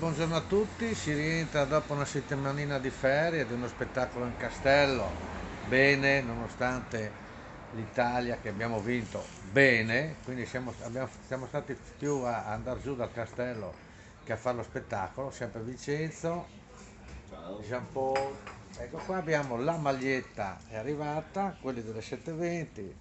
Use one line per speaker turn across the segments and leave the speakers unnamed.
buongiorno a tutti, si rientra dopo una settimanina di ferie di uno spettacolo in castello, bene, nonostante l'Italia che abbiamo vinto bene, quindi siamo stati più a andare giù dal castello che a fare lo spettacolo, sempre Vincenzo, Jean Paul, ecco qua abbiamo la maglietta, è arrivata, quelli delle 720,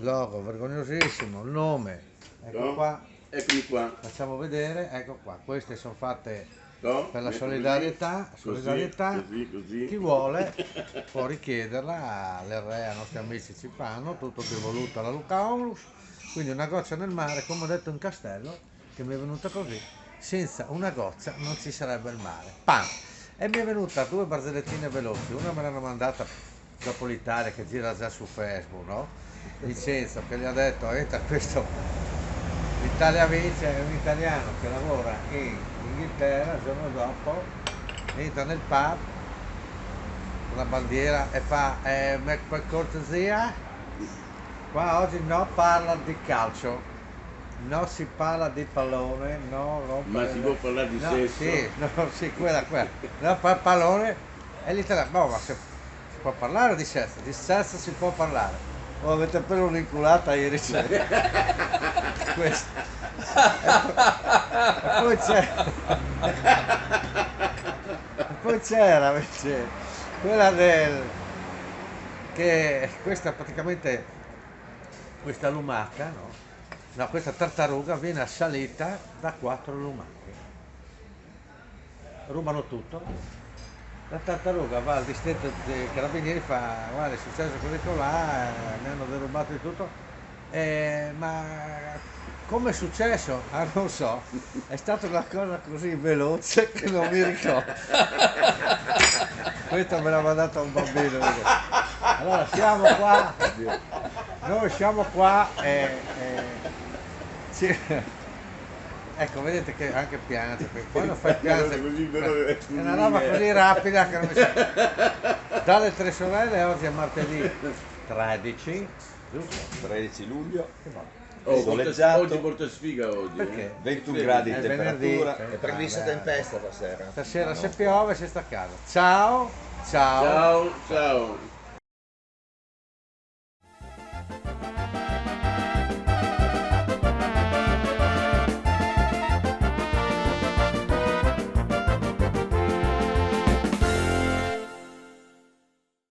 logo vergognosissimo, il nome, ecco
No?
qua.
Eccomi qua.
Facciamo vedere, ecco qua, queste sono fatte
No?
per la
Metto
solidarietà,
così,
solidarietà,
così.
chi vuole può richiederla all'RE, ai nostri amici ci fanno, tutto più voluto alla Luca Onlus, quindi una goccia nel mare, come ho detto in castello, che mi è venuta così, senza una goccia non ci sarebbe il mare, pam! E mi è venuta due barzellettine veloci, una me l'hanno mandata dopo l'Italia che gira già su Facebook, no? Vincenzo che gli ha detto, entra questo. L'Italia vince, è un italiano che lavora in Inghilterra, il giorno dopo entra nel pub con la bandiera e fa per cortesia, qua oggi no parla di calcio, non si parla di pallone, no
Ma si può parlare di
no,
sesso?
sì, no, sì, quella, no, pallone è l'italiano, no, ma si può parlare di sesso si può parlare. Oh, avete appena un'inculata ieri sera. Questo. E poi c'era. E poi c'era invece quella del. Che questa praticamente, questa lumaca, no? No, questa tartaruga viene assalita da 4 lumache. Rubano tutto. La tartaruga va al distretto dei carabinieri e fa, guarda è successo così là, mi hanno derubato di tutto, ma come è successo? Ah non so, è stata una cosa così veloce che non mi ricordo. Questa me l'ha mandata un bambino. Allora siamo qua, noi siamo qua ci- ecco, vedete che anche piange, perché quando fai piangere
Così, però,
è una roba così rapida che non mi sa. Dalle Tre Sorelle oggi è martedì 13, giusto?
13 luglio,
Che va?
soleggiato,
oggi porta sfiga oggi.
Perché?
21 gradi di
È venerdì,
temperatura.
sì.
È prevista
Vabbè.
tempesta stasera.
Stasera se piove si sta a casa. Ciao, ciao.
Ciao, ciao.